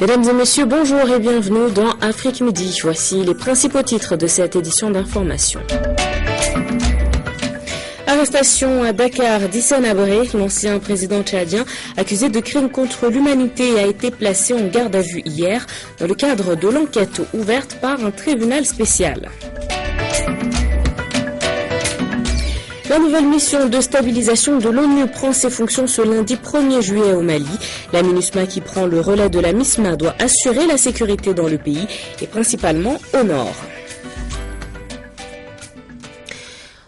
Mesdames et messieurs, bonjour et bienvenue dans Afrique Midi. Voici les principaux titres de cette édition d'information. Arrestation à Dakar d'Hissène Habré, l'ancien président tchadien accusé de crimes contre l'humanité, a été placé en garde à vue hier dans le cadre de l'enquête ouverte par un tribunal spécial. La nouvelle mission de stabilisation de l'ONU prend ses fonctions ce lundi 1er juillet au Mali. La MINUSMA qui prend le relais de la MISMA doit assurer la sécurité dans le pays et principalement au nord.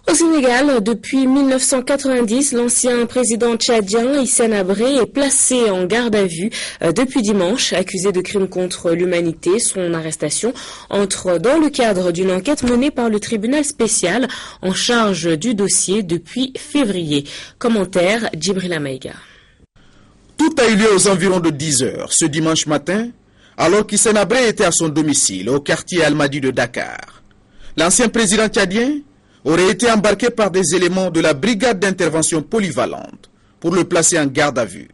Au Sénégal, depuis 1990, l'ancien président tchadien Hissène Habré est placé en garde à vue depuis dimanche, accusé de crimes contre l'humanité. Son arrestation entre dans le cadre d'une enquête menée par le tribunal spécial en charge du dossier depuis février. Commentaire Djibril Maïga. Tout a eu lieu aux environs de 10 heures ce dimanche matin, alors qu'Hissène Habré était à son domicile au quartier Almadi de Dakar. L'ancien président tchadien aurait été embarqué par des éléments de la brigade d'intervention polyvalente pour le placer en garde à vue.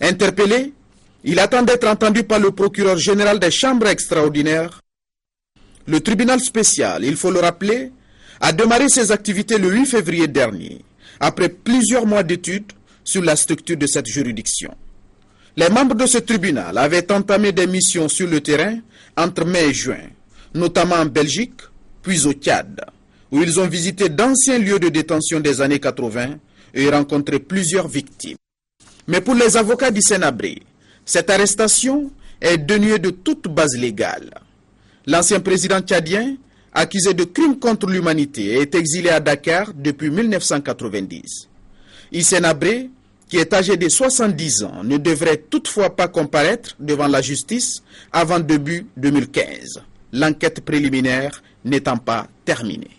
Interpellé, il attend d'être entendu par le procureur général des chambres extraordinaires. Le tribunal spécial, il faut le rappeler, a démarré ses activités le 8 février dernier, après plusieurs mois d'études sur la structure de cette juridiction. Les membres de ce tribunal avaient entamé des missions sur le terrain entre mai et juin, notamment en Belgique, puis au Tchad, où ils ont visité d'anciens lieux de détention des années 80 et rencontré plusieurs victimes. Mais pour les avocats d'Hissène Habré, cette arrestation est dénuée de toute base légale. L'ancien président tchadien, accusé de crimes contre l'humanité, est exilé à Dakar depuis 1990. Hissène Habré, qui est âgé de 70 ans, ne devrait toutefois pas comparaître devant la justice avant début 2015, l'enquête préliminaire n'étant pas terminée.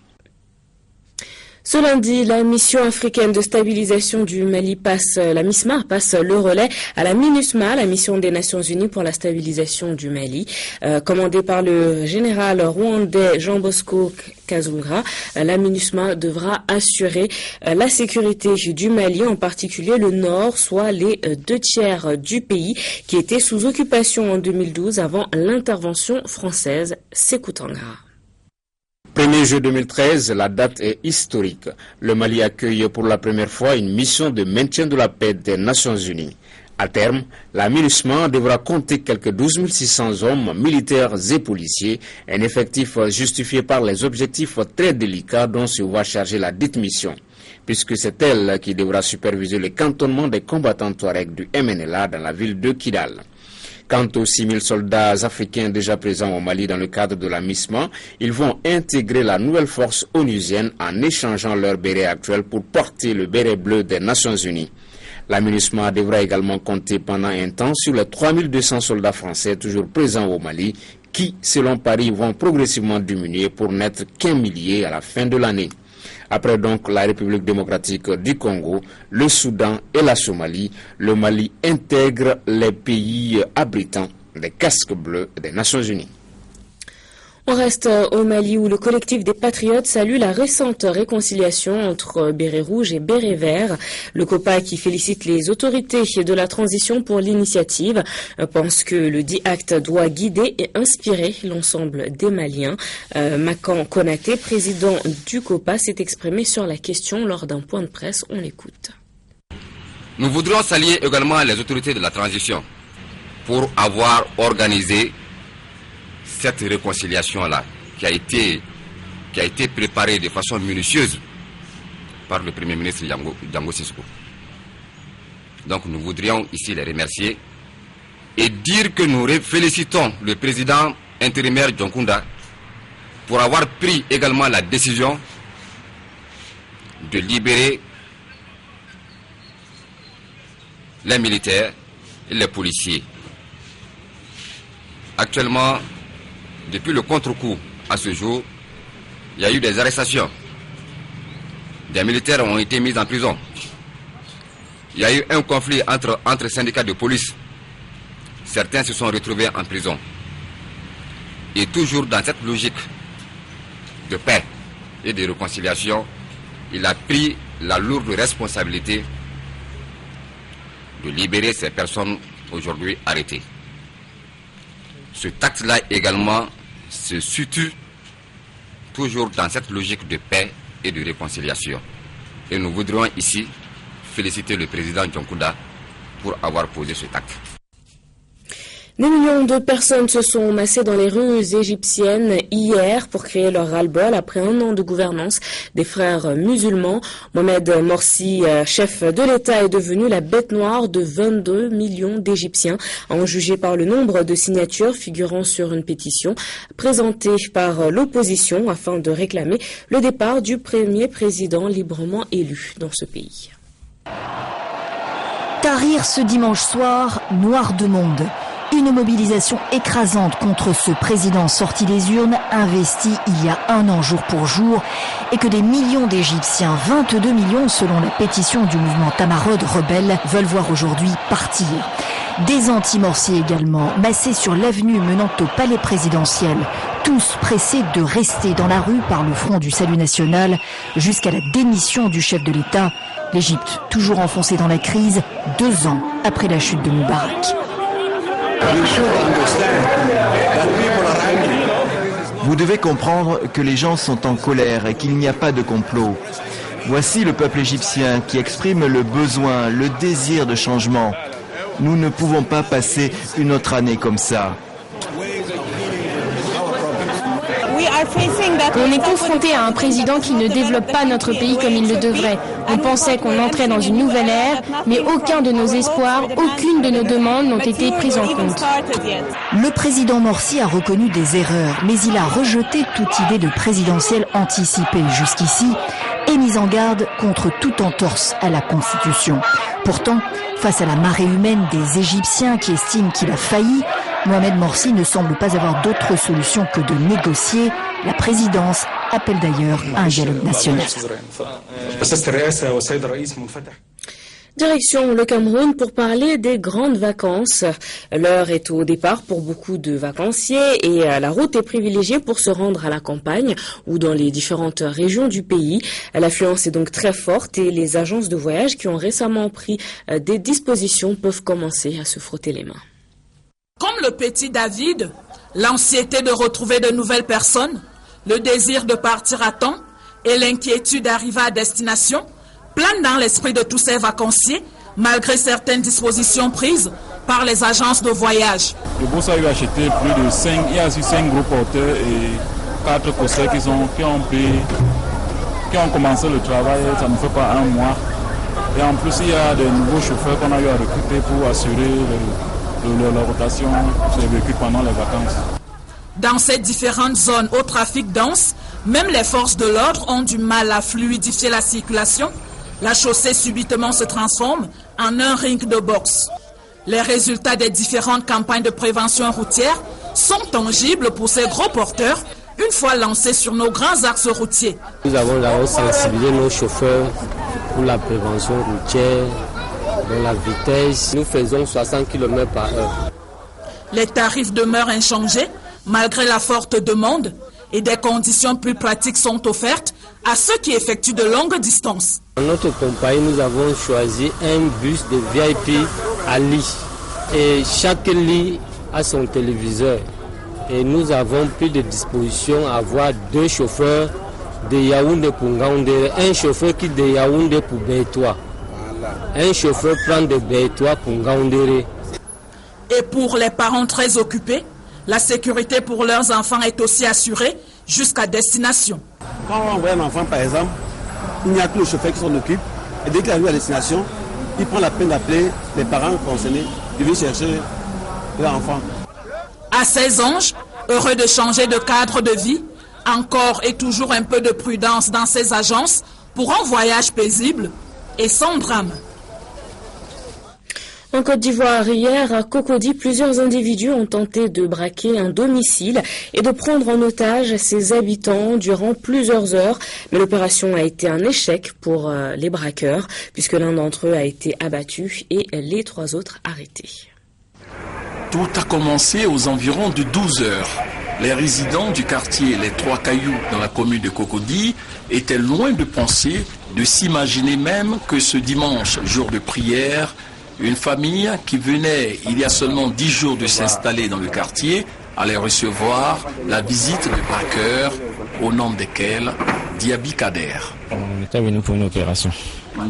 Ce lundi, la mission africaine de stabilisation du Mali la MISMA passe le relais à la MINUSMA, la mission des Nations Unies pour la stabilisation du Mali. Commandée par le général rwandais Jean Bosco Kazungra, la MINUSMA devra assurer la sécurité du Mali, en particulier le nord, soit les 2/3 du pays qui était sous occupation en 2012 avant l'intervention française. Sékou Tangara. 1er juillet 2013, la date est historique. Le Mali accueille pour la première fois une mission de maintien de la paix des Nations Unies. À terme, la MINUSMA devra compter quelques 12 600 hommes, militaires et policiers, un effectif justifié par les objectifs très délicats dont se va charger la dite mission, puisque c'est elle qui devra superviser le cantonnement des combattants Touaregs du MNLA dans la ville de Kidal. Quant aux 6 000 soldats africains déjà présents au Mali dans le cadre de la MISMA, ils vont intégrer la nouvelle force onusienne en échangeant leur béret actuel pour porter le béret bleu des Nations Unies. La MINUSMA devra également compter pendant un temps sur les 3200 soldats français toujours présents au Mali qui, selon Paris, vont progressivement diminuer pour n'être qu'1 millier à la fin de l'année. Après donc la République démocratique du Congo, le Soudan et la Somalie, le Mali intègre les pays abritant des casques bleus des Nations Unies. On reste au Mali où le collectif des Patriotes salue la récente réconciliation entre Béret Rouge et Béret Vert. Le COPA, qui félicite les autorités de la transition pour l'initiative, pense que le dit acte doit guider et inspirer l'ensemble des Maliens. Makan Konaté, président du COPA, s'est exprimé sur la question lors d'un point de presse. On l'écoute. Nous voudrions saluer également les autorités de la transition pour avoir organisé cette réconciliation-là, qui a été préparée de façon minutieuse par le Premier ministre Django Sissoco. Donc nous voudrions ici les remercier et dire que nous félicitons le président intérimaire Djonkunda pour avoir pris également la décision de libérer les militaires et les policiers. Actuellement, depuis le contre-coup à ce jour, il y a eu des arrestations. Des militaires ont été mis en prison. Il y a eu un conflit entre syndicats de police. Certains se sont retrouvés en prison. Et toujours dans cette logique de paix et de réconciliation, il a pris la lourde responsabilité de libérer ces personnes aujourd'hui arrêtées. cet acte-là également se situe toujours dans cette logique de paix et de réconciliation. Et nous voudrions ici féliciter le président Djonkouda pour avoir posé cet acte. Des millions de personnes se sont massées dans les rues égyptiennes hier pour créer leur ras-le-bol après un an de gouvernance des frères musulmans. Mohamed Morsi, chef de l'État, est devenu la bête noire de 22 millions d'Égyptiens, en jugé par le nombre de signatures figurant sur une pétition présentée par l'opposition afin de réclamer le départ du premier président librement élu dans ce pays. Tahrir ce dimanche soir, noir de monde. Une mobilisation écrasante contre ce président sorti des urnes, investi il y a un an jour pour jour, et que des millions d'Égyptiens, 22 millions selon la pétition du mouvement Tamarod rebelle, veulent voir aujourd'hui partir. Des anti-Morsi également, massés sur l'avenue menant au palais présidentiel, tous pressés de rester dans la rue par le Front du Salut National jusqu'à la démission du chef de l'État. L'Égypte toujours enfoncée dans la crise, 2 ans après la chute de Moubarak. Vous devez comprendre que les gens sont en colère et qu'il n'y a pas de complot. Voici le peuple égyptien qui exprime le besoin, le désir de changement. Nous ne pouvons pas passer une autre année comme ça. On est confronté à un président qui ne développe pas notre pays comme il le devrait. On pensait qu'on entrait dans une nouvelle ère, mais aucun de nos espoirs, aucune de nos demandes n'ont été prises en compte. Le président Morsi a reconnu des erreurs, mais il a rejeté toute idée de présidentielle anticipée jusqu'ici et mis en garde contre toute entorse à la Constitution. Pourtant, face à la marée humaine des Égyptiens qui estiment qu'il a failli, Mohamed Morsi ne semble pas avoir d'autre solution que de négocier. La présidence appelle d'ailleurs à un dialogue national. Direction le Cameroun pour parler des grandes vacances. L'heure est au départ pour beaucoup de vacanciers et la route est privilégiée pour se rendre à la campagne ou dans les différentes régions du pays. L'affluence est donc très forte et les agences de voyage qui ont récemment pris des dispositions peuvent commencer à se frotter les mains. Comme le petit David, l'anxiété de retrouver de nouvelles personnes, le désir de partir à temps et l'inquiétude d'arriver à destination planent dans l'esprit de tous ces vacanciers, malgré certaines dispositions prises par les agences de voyage. Le boss a eu acheté plus de 5, il y a 5 gros porteurs et 4 coursiers qui ont commencé le travail, ça ne fait pas un mois. Et en plus, il y a de nouveaux chauffeurs qu'on a eu à recruter pour assurer la rotation des véhicules pendant les vacances. Dans ces différentes zones au trafic dense, même les forces de l'ordre ont du mal à fluidifier la circulation. La chaussée subitement se transforme en un ring de boxe. Les résultats des différentes campagnes de prévention routière sont tangibles pour ces gros porteurs une fois lancés sur nos grands axes routiers. Nous avons d'abord sensibilisé nos chauffeurs pour la prévention routière, dans la vitesse. Nous faisons 60 km par heure. Les tarifs demeurent inchangés malgré la forte demande et des conditions plus pratiques sont offertes à ceux qui effectuent de longues distances. Dans notre compagnie, nous avons choisi un bus de VIP à lit. Et chaque lit a son téléviseur. Et nous avons pris des dispositions à avoir 2 chauffeurs de Yaoundé pour Ngaoundé. Un chauffeur qui de Yaoundé pour Bétois. Un chauffeur prend de Bétois pour Ngaoundé. Et pour les parents très occupés, la sécurité pour leurs enfants est aussi assurée jusqu'à destination. Quand on envoie un enfant, par exemple, il n'y a que le chauffeur qui s'en occupe. Et dès qu'il arrive à destination, il prend la peine d'appeler les parents concernés. Il vient chercher leur enfant. À ces anges, heureux de changer de cadre de vie, encore et toujours un peu de prudence dans ces agences pour un voyage paisible et sans drame. En Côte d'Ivoire, hier, à Cocody, plusieurs individus ont tenté de braquer un domicile et de prendre en otage ses habitants durant plusieurs heures. Mais l'opération a été un échec pour les braqueurs, puisque l'un d'entre eux a été abattu et les 3 autres arrêtés. Tout a commencé aux environs de 12 heures. Les résidents du quartier Les Trois Cailloux dans la commune de Cocody étaient loin de penser, de s'imaginer même que ce dimanche, jour de prière, une famille qui venait il y a seulement 10 jours de s'installer dans le quartier allait recevoir la visite de braqueurs, au nom desquels Diaby Kader. On était venu pour une opération.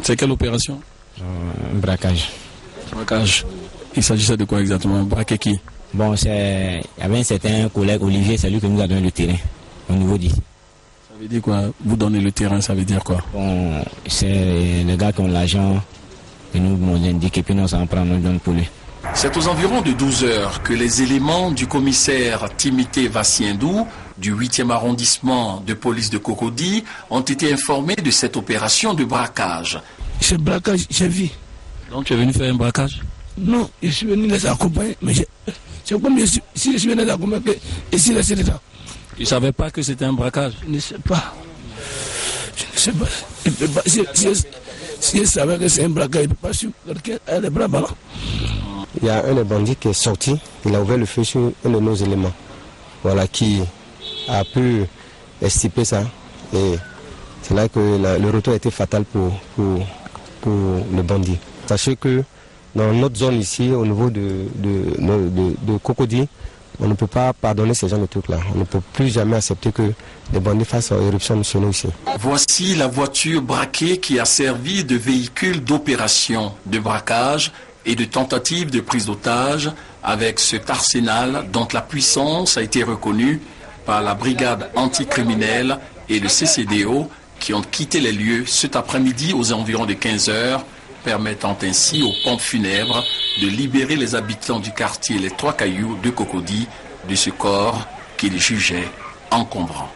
C'est quelle opération? Un braquage. Braquage. Il s'agissait de quoi exactement? Braquer qui? Bon, il y avait un certain collègue, Olivier, c'est lui qui nous a donné le terrain, au niveau d'ici. Ça veut dire quoi? Vous donnez le terrain, ça veut dire quoi? Bon, c'est les gars qui ont l'argent, et nous m'ont indiqué, puis nous s'en prend, nous donne pour lui. C'est aux environs de 12 heures que les éléments du commissaire Timothée Vassiendou, du 8e arrondissement de police de Cocody, ont été informés de cette opération de braquage. Ce braquage, j'ai vu. Donc tu es venu faire un braquage? Non, je suis venu les accompagner, mais c'est comme si je suis venu les accompagner, ici les Sénégal. Tu ne savais pas que c'était un braquage? Je ne sais pas. Je ne sais pas. Si je savais que c'est un braquage, je ne peux pas suivre quelqu'un à les bras ballants. Il y a un des bandits qui est sorti, il a ouvert le feu sur un de nos éléments, voilà, qui a pu extirper ça. Et c'est là que le retour a été fatal pour le bandit. Sachez que dans notre zone ici, au niveau de Cocody, on ne peut pas pardonner ces gens de trucs-là. On ne peut plus jamais accepter que les bandits fassent éruption chez nous ici. Voici la voiture braquée qui a servi de véhicule d'opération de braquage et de tentative de prise d'otage, avec cet arsenal dont la puissance a été reconnue par la brigade anticriminelle et le CCDO qui ont quitté les lieux cet après-midi aux environs de 15 heures, permettant ainsi aux pompes funèbres de libérer les habitants du quartier Les Trois Cailloux de Cocody de ce corps qu'ils jugeaient encombrant.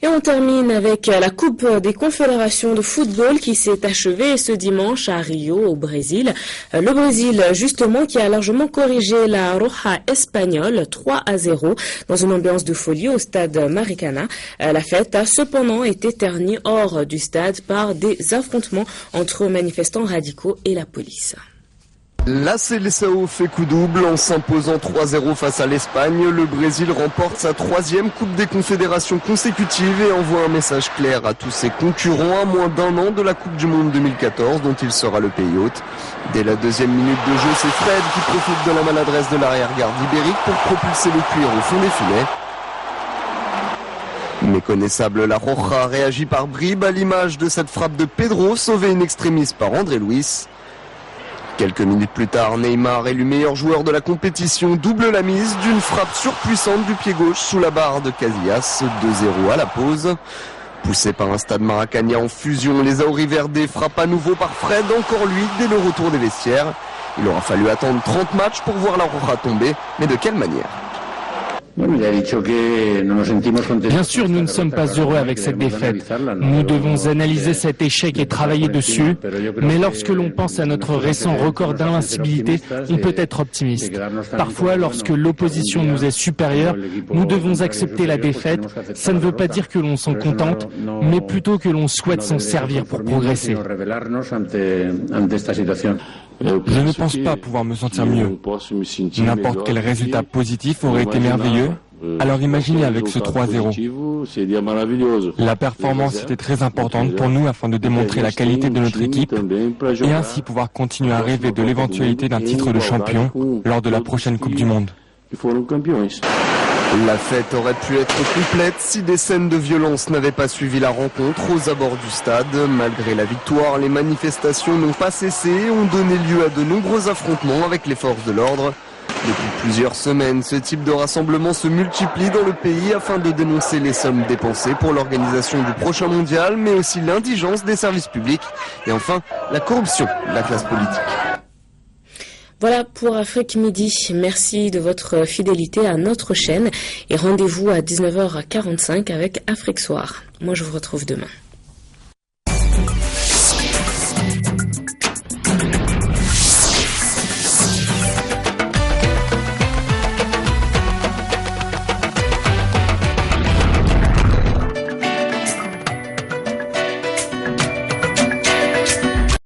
Et on termine avec la Coupe des Confédérations de football qui s'est achevée ce dimanche à Rio, au Brésil. Le Brésil, justement, qui a largement corrigé la Roja espagnole 3-0 dans une ambiance de folie au stade Maracana. La fête a cependant été ternie hors du stade par des affrontements entre manifestants radicaux et la police. La Seleção fait coup double en s'imposant 3-0 face à l'Espagne. Le Brésil remporte sa 3e Coupe des Confédérations consécutive et envoie un message clair à tous ses concurrents à moins d'un an de la Coupe du Monde 2014 dont il sera le pays hôte. Dès la 2e minute de jeu, c'est Fred qui profite de la maladresse de l'arrière-garde ibérique pour propulser le cuir au fond des filets. Méconnaissable, la Roja réagit par bribes à l'image de cette frappe de Pedro sauvée in extremis par André Luis. Quelques minutes plus tard, Neymar, élu meilleur joueur de la compétition, double la mise d'une frappe surpuissante du pied gauche sous la barre de Casillas, 2-0 à la pause. Poussé par un stade Maracanã en fusion, les Auriverde frappent à nouveau par Fred, encore lui, dès le retour des vestiaires. Il aura fallu attendre 30 matchs pour voir la Roja tomber, mais de quelle manière ? Bien sûr, nous ne sommes pas heureux avec cette défaite. Nous devons analyser cet échec et travailler dessus. Mais lorsque l'on pense à notre récent record d'invincibilité, on peut être optimiste. Parfois, lorsque l'opposition nous est supérieure, nous devons accepter la défaite. Ça ne veut pas dire que l'on s'en contente, mais plutôt que l'on souhaite s'en servir pour progresser. Je ne pense pas pouvoir me sentir mieux. N'importe quel résultat positif aurait été merveilleux. Alors imaginez avec ce 3-0. La performance était très importante pour nous afin de démontrer la qualité de notre équipe et ainsi pouvoir continuer à rêver de l'éventualité d'un titre de champion lors de la prochaine Coupe du Monde. La fête aurait pu être complète si des scènes de violence n'avaient pas suivi la rencontre aux abords du stade. Malgré la victoire, les manifestations n'ont pas cessé et ont donné lieu à de nombreux affrontements avec les forces de l'ordre. Depuis plusieurs semaines, ce type de rassemblement se multiplie dans le pays afin de dénoncer les sommes dépensées pour l'organisation du prochain mondial, mais aussi l'indigence des services publics et enfin la corruption de la classe politique. Voilà pour Afrique Midi. Merci de votre fidélité à notre chaîne et rendez-vous à 19h45 avec Afrique Soir. Moi, je vous retrouve demain.